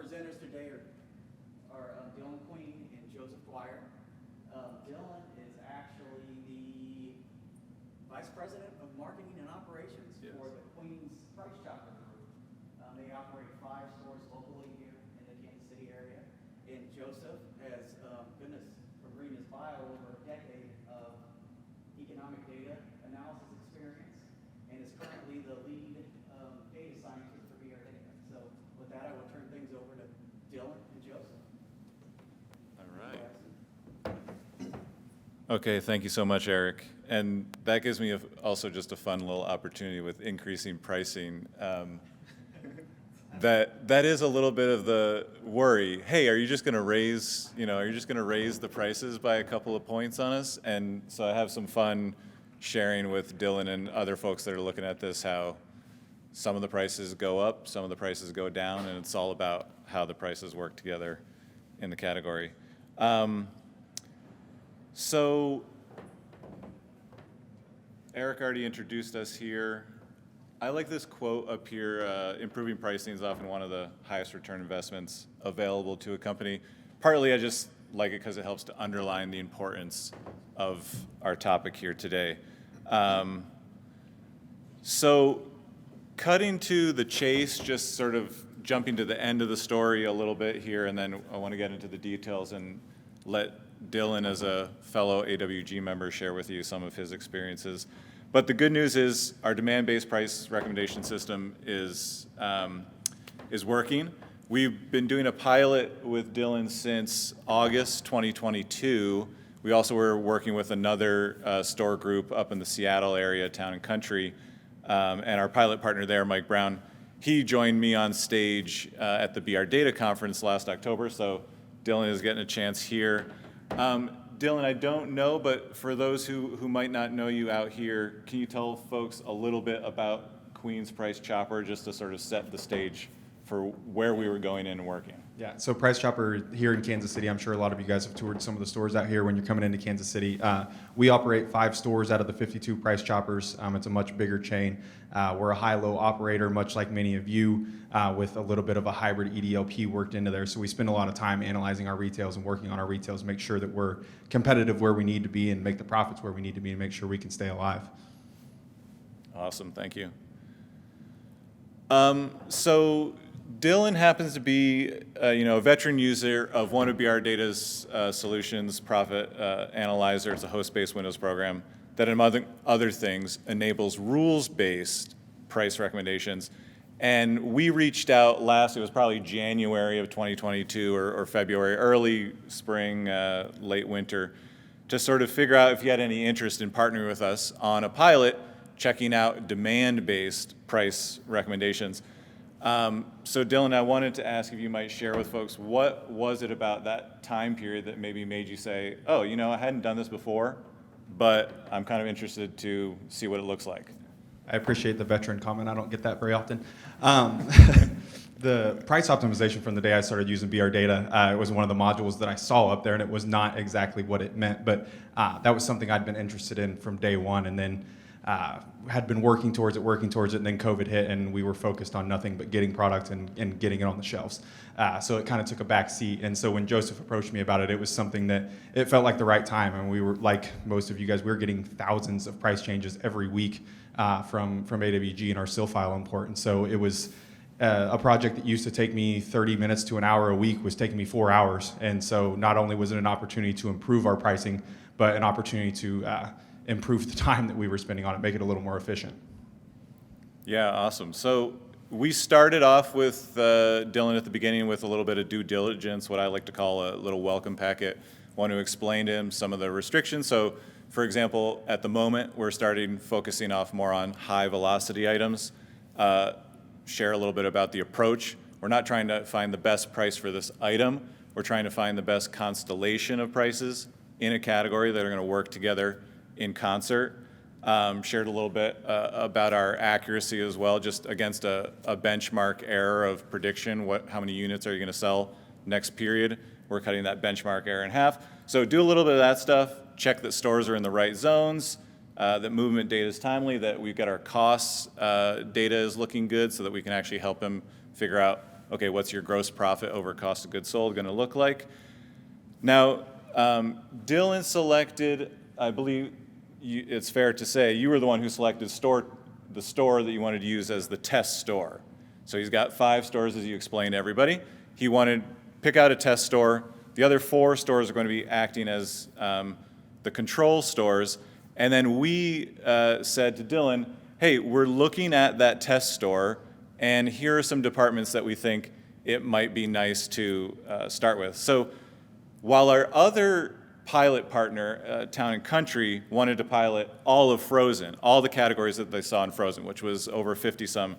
presenters today are Dylan Queen and Joseph Dwyer. Dylan is actually the Vice President of Marketing and Operations for the Queen's Price Chopper Group. They operate 5 stores locally here in the Kansas City area. And Joseph has, goodness, from reading his bio, over a decade of economic data analysis experience, and is currently the lead data scientist for BRdata. So with that, I will turn things over to Dylan and Joseph. All right. Okay, thank you so much, Eric. And that gives me also just a fun little opportunity with increasing pricing. That is a little bit of the worry. Hey, are you just going to raise, are you just going to raise the prices by a couple of points on us? And so I have some fun sharing with Dylan and other folks that are looking at this how some of the prices go up, some of the prices go down, and it's all about how the prices work together in the category. So Eric already introduced us here. I like this quote up here, improving pricing is often one of the highest return investments available to a company. Partly I just like it because it helps to underline the importance of our topic here today. So cutting to the chase, just sort of jumping to the end of the story a little bit here, and then I want to get into the details and let Dylan, as a fellow AWG member, share with you some of his experiences. But the good news is our demand-based price recommendation system is working. We've been doing a pilot with Dylan since August 2022. We also were working with another store group up in the Seattle area, Town and Country, and our pilot partner there, Mike Brown, he joined me on stage at the BRdata conference last October, so Dylan is getting a chance here. Dylan, I don't know, but for those who might not know you out here, can you tell folks a little bit about Queen's Price Chopper, just to sort of set the stage for where we were going in and working? Yeah, so Price Chopper here in Kansas City, I'm sure a lot of you guys have toured some of the stores out here when you're coming into Kansas City. We operate 5 stores out of the 52 Price Choppers. It's a much bigger chain. We're a high-low operator, much like many of you, with a little bit of a hybrid EDLP worked into there. So we spend a lot of time analyzing our retails and working on our retails, make sure that we're competitive where we need to be and make the profits where we need to be and make sure we can stay alive. Awesome, thank you. So Dylan happens to be, a veteran user of one of BRdata's solutions, Profit Analyzer. It's a host-based Windows program that, among other things, enables rules-based price recommendations. And we reached out it was probably January of 2022 or February, early spring, late winter, to sort of figure out if you had any interest in partnering with us on a pilot, checking out demand-based price recommendations. So Dylan, I wanted to ask if you might share with folks, what was it about that time period that maybe made you say, oh, I hadn't done this before, but I'm kind of interested to see what it looks like? I appreciate the veteran comment. I don't get that very often. The price optimization from the day I started using BRdata, it was one of the modules that I saw up there, and it was not exactly what it meant, but that was something I'd been interested in from day one, and then had been working towards it, and then COVID hit, and we were focused on nothing but getting product and getting it on the shelves. So it kind of took a back seat, and so when Joseph approached me about it, it was something that it felt like the right time, and we were, like most of you guys, we were getting thousands of price changes every week from AWG in our SIL file import, and so it was a project that used to take me 30 minutes to an hour a week was taking me 4 hours, and so not only was it an opportunity to improve our pricing, but an opportunity to improve the time that we were spending on it, make it a little more efficient. Yeah, awesome. So we started off with Dylan at the beginning with a little bit of due diligence, what I like to call a little welcome packet. Want to explain to him some of the restrictions. So, for example, at the moment, we're focusing off more on high velocity items. Share a little bit about the approach. We're not trying to find the best price for this item. We're trying to find the best constellation of prices in a category that are going to work together in concert. Shared a little bit about our accuracy as well, just against a benchmark error of prediction. How many units are you going to sell next period? We're cutting that benchmark error in half. So do a little bit of that stuff. Check that stores are in the right zones, that movement data is timely, that we've got our costs data is looking good, so that we can actually help them figure out okay, what's your gross profit over cost of goods sold going to look like? Now, Dylan selected, I believe it's fair to say, you were the one who selected the store that you wanted to use as the test store. So he's got 5 stores, as you explained to everybody. He wanted to pick out a test store. The other 4 stores are going to be acting as the control stores. And then we said to Dylan, hey, we're looking at that test store, and here are some departments that we think it might be nice to start with. So while our other pilot partner, Town and Country, wanted to pilot all of Frozen, all the categories that they saw in Frozen, which was over 50-some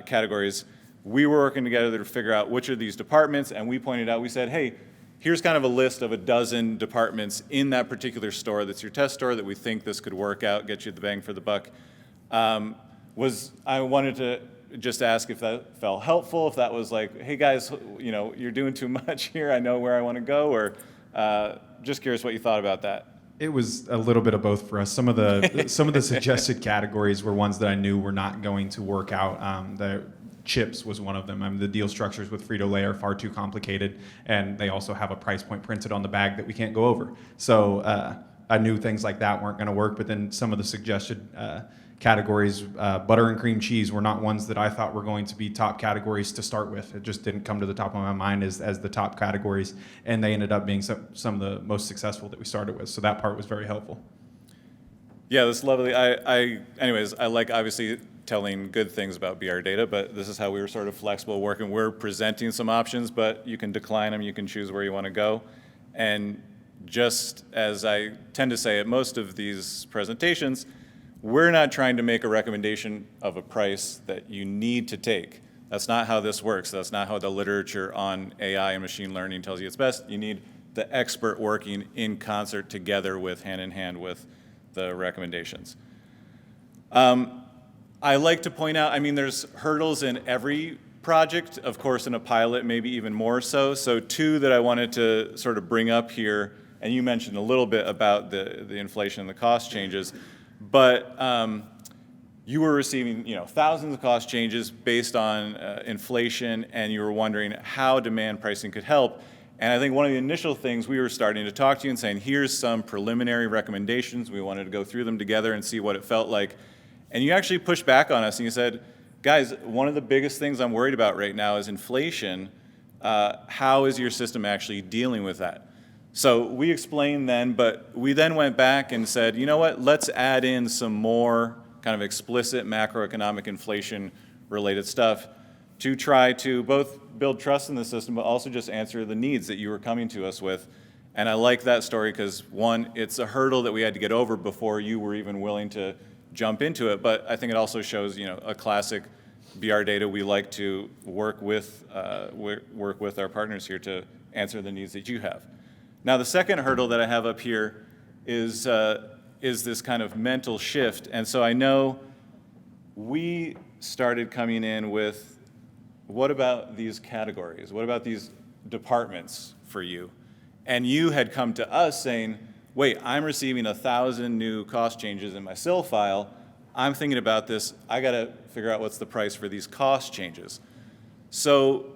categories, we were working together to figure out which of these departments, and we pointed out, we said, hey, here's kind of a list of a dozen departments in that particular store that's your test store that we think this could work out, get you the bang for the buck. I wanted to just ask if that felt helpful, if that was like, hey guys, you know, you're doing too much here, I know where I want to go, or just curious what you thought about that. It was a little bit of both for us. Some of the suggested categories were ones that I knew were not going to work out. The chips was one of them. I mean, the deal structures with Frito-Lay are far too complicated, and they also have a price point printed on the bag that we can't go over. So I knew things like that weren't going to work, but then some of the suggested categories, butter and cream cheese, were not ones that I thought were going to be top categories to start with. It just didn't come to the top of my mind as the top categories, and they ended up being some of the most successful that we started with. So that part was very helpful. Yeah, that's lovely. Anyways, I like obviously telling good things about BRdata, but this is how we were sort of flexible working. We're presenting some options, but you can decline them, you can choose where you want to go. And just as I tend to say at most of these presentations, we're not trying to make a recommendation of a price that you need to take. That's not how this works. That's not how the literature on AI and machine learning tells you it's best. You need the expert working in concert together with, hand in hand with the recommendations. I like to point out, I mean, there's hurdles in every project, of course in a pilot maybe even more so. So 2 that I wanted to sort of bring up here, and you mentioned a little bit about the inflation and the cost changes, but you were receiving, you know, thousands of cost changes based on inflation, and you were wondering how demand pricing could help. And I think one of the initial things we were starting to talk to you and saying, here's some preliminary recommendations. We wanted to go through them together and see what it felt like. And you actually pushed back on us and you said, guys, one of the biggest things I'm worried about right now is inflation. How is your system actually dealing with that? So we explained then, but we then went back and said, you know what, let's add in some more kind of explicit macroeconomic inflation related stuff to try to both build trust in the system, but also just answer the needs that you were coming to us with. And I like that story because, one, it's a hurdle that we had to get over before you were even willing to jump into it, but I think it also shows, you know, a classic BRdata. We like to work with our partners here to answer the needs that you have. Now, the second hurdle that I have up here is this kind of mental shift. And so I know we started coming in with, what about these categories? What about these departments for you? And you had come to us saying, wait, I'm receiving 1,000 new cost changes in my SIL file. I'm thinking about this. I got to figure out what's the price for these cost changes. So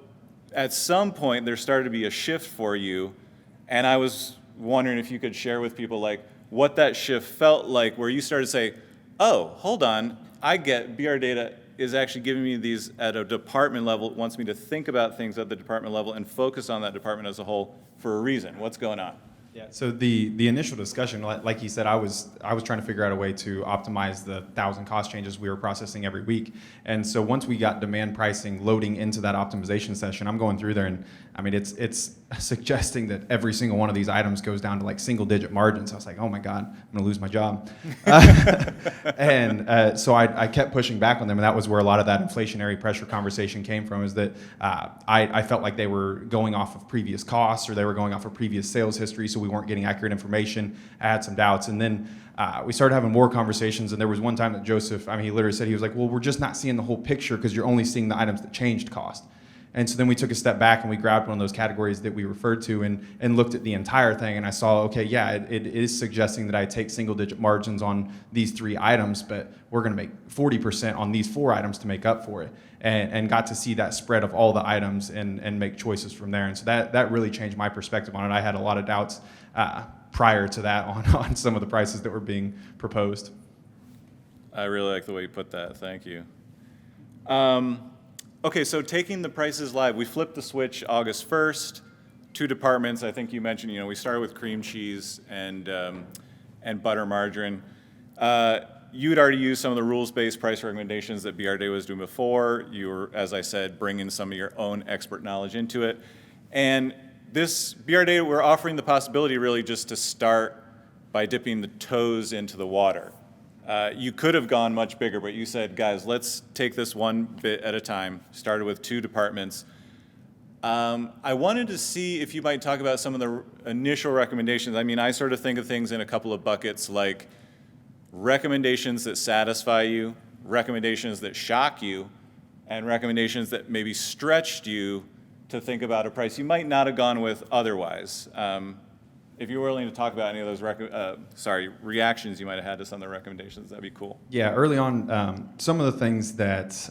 at some point, there started to be a shift for you. And I was wondering if you could share with people like what that shift felt like, where you started to say, oh, hold on, I get BRdata is actually giving me these at a department level, wants me to think about things at the department level and focus on that department as a whole for a reason. What's going on? Yeah, so the initial discussion, like you said, I was trying to figure out a way to optimize the 1,000 cost changes we were processing every week. And so once we got demand pricing loading into that optimization session, I'm going through there, and I mean, it's suggesting that every single one of these items goes down to like single-digit margins. I was like, oh my God, I'm gonna lose my job. So I kept pushing back on them, and that was where a lot of that inflationary pressure conversation came from, is that I felt like they were going off of previous costs, or they were going off of previous sales history, so we weren't getting accurate information. I had some doubts, and then we started having more conversations, and there was one time that Joseph, I mean, he literally said, he was like, well, we're just not seeing the whole picture because you're only seeing the items that changed cost. And so then we took a step back and we grabbed one of those categories that we referred to and looked at the entire thing. And I saw, okay, yeah, it is suggesting that I take single-digit margins on these 3 items, but we're going to make 40% on these 4 items to make up for it. And got to see that spread of all the items and make choices from there. And so that really changed my perspective on it. I had a lot of doubts prior to that on some of the prices that were being proposed. I really like the way you put that. Thank you. Okay, so taking the prices live, we flipped the switch August 1st. 2 departments, I think you mentioned, we started with cream cheese and butter margarine. You'd already used some of the rules-based price recommendations that BRdata was doing before. You were, as I said, bringing some of your own expert knowledge into it. And this BRdata, we're offering the possibility really just to start by dipping the toes into the water. You could have gone much bigger, but you said, guys, let's take this one bit at a time. Started with 2 departments. I wanted to see if you might talk about some of the initial recommendations. I mean, I sort of think of things in a couple of buckets, like recommendations that satisfy you, recommendations that shock you, and recommendations that maybe stretched you to think about a price you might not have gone with otherwise. If you're willing to talk about any of those reactions you might have had to some of the recommendations, that'd be cool. Yeah, early on, some of the things that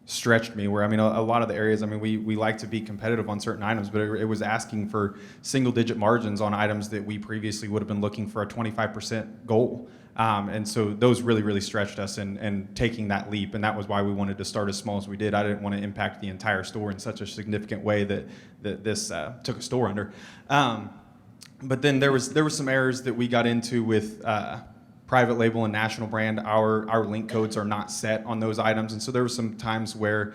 stretched me were, a lot of the areas, we like to be competitive on certain items, but it was asking for single-digit margins on items that we previously would have been looking for a 25% goal. And so those really, really stretched us in taking that leap, and that was why we wanted to start as small as we did. I didn't want to impact the entire store in such a significant way that this took a store under. But then there was some errors that we got into with private label and national brand. Our link codes are not set on those items, and so there were some times where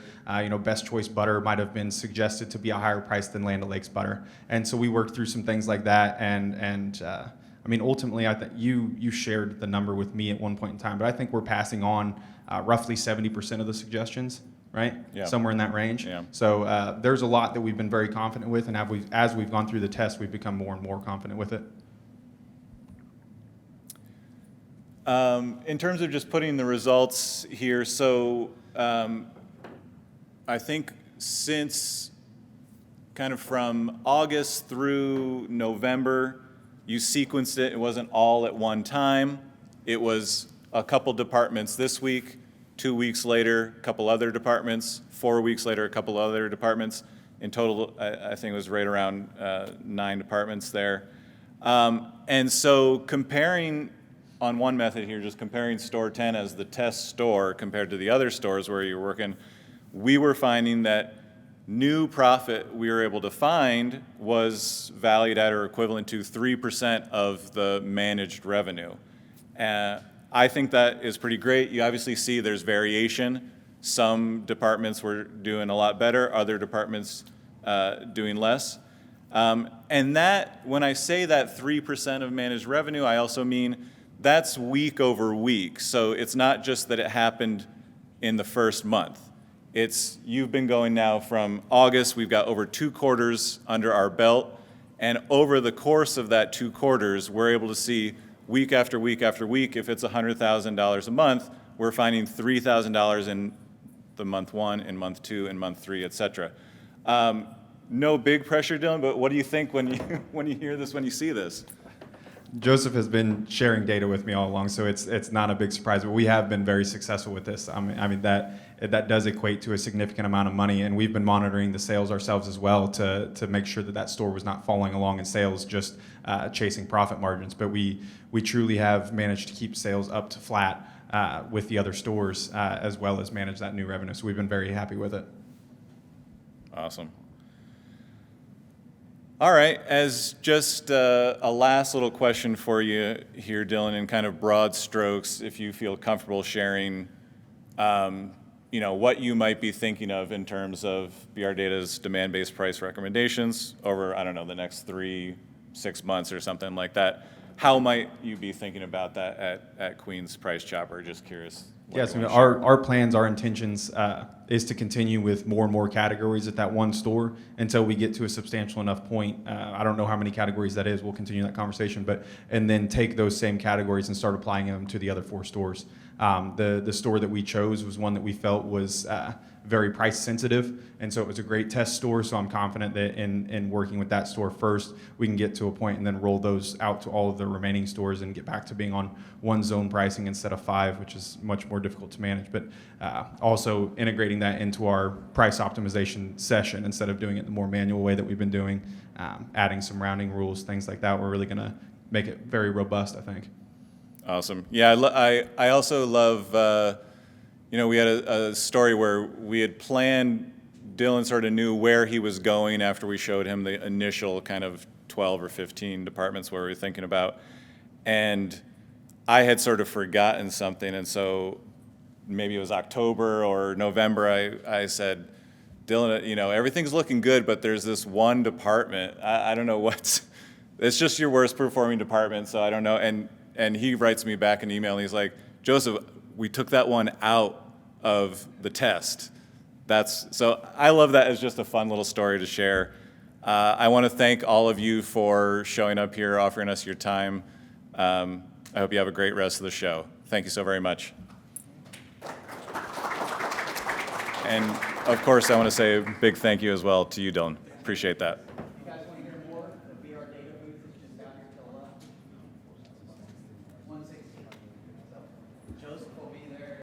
Best Choice butter might have been suggested to be a higher price than Land O'Lakes butter, and so we worked through some things like that. And ultimately, I think you shared the number with me at one point in time, but I think we're passing on roughly 70% of the suggestions. Right? Yeah. Somewhere in that range. Yeah. So there's a lot that we've been very confident with, and as we've gone through the test, we've become more and more confident with it. In terms of just putting the results here, so I think since kind of from August through November, you sequenced it. It wasn't all at one time. It was a couple departments this week, 2 weeks later, a couple other departments, 4 weeks later, a couple other departments. In total, I think it was right around 9 departments there. And so comparing, on one method here, just comparing store 10 as the test store compared to the other stores where you're working, we were finding that new profit we were able to find was valued at or equivalent to 3% of the managed revenue. I think that is pretty great. You obviously see there's variation. Some departments were doing a lot better, other departments doing less. And that, when I say that 3% of managed revenue, I also mean that's week over week. So it's not just that it happened in the first month. It's, you've been going now from August, we've got over 2 quarters under our belt, and over the course of that 2 quarters, we're able to see week after week after week, if it's $100,000 a month, we're finding $3,000 in the month 1, in month 2, in month 3, et cetera. No big pressure, Dylan, but what do you think when you hear this, when you see this? Joseph has been sharing data with me all along, so it's not a big surprise, but we have been very successful with this. That does equate to a significant amount of money, and we've been monitoring the sales ourselves as well to make sure that store was not falling along in sales, just chasing profit margins. But we truly have managed to keep sales up to flat with the other stores, as well as manage that new revenue. So we've been very happy with it. Awesome. All right, as just a last little question for you here, Dylan, in kind of broad strokes, if you feel comfortable sharing, what you might be thinking of in terms of BRdata's demand-based price recommendations over, I don't know, the next 3-6 months or something like that. How might you be thinking about that at Queen's Price Chopper? Just curious. Yes, our plans, our intentions is to continue with more and more categories at that one store until we get to a substantial enough point. I don't know how many categories that is. We'll continue that conversation, and then take those same categories and start applying them to the other 4 stores. The store that we chose was one that we felt was very price sensitive, and so it was a great test store. So I'm confident that in working with that store first, we can get to a point and then roll those out to all of the remaining stores and get back to being on 1 zone pricing instead of 5, which is much more difficult to manage. But also integrating that into our price optimization session instead of doing it the more manual way that we've been doing, adding some rounding rules, things like that. We're really going to make it very robust, I think. Awesome. Yeah, I also love, we had a story where we had planned, Dylan sort of knew where he was going after we showed him the initial kind of 12 or 15 departments where we were thinking about. And I had sort of forgotten something, and so maybe it was October or November, I said, Dylan, everything's looking good, but there's this one department. I don't know it's just your worst performing department, so I don't know. And he writes me back an email, and he's like, Joseph, we took that one out of the test. So I love that as just a fun little story to share. I want to thank all of you for showing up here, offering us your time. I hope you have a great rest of the show. Thank you so very much. And of course, I want to say a big thank you as well to you, Dylan. Appreciate that.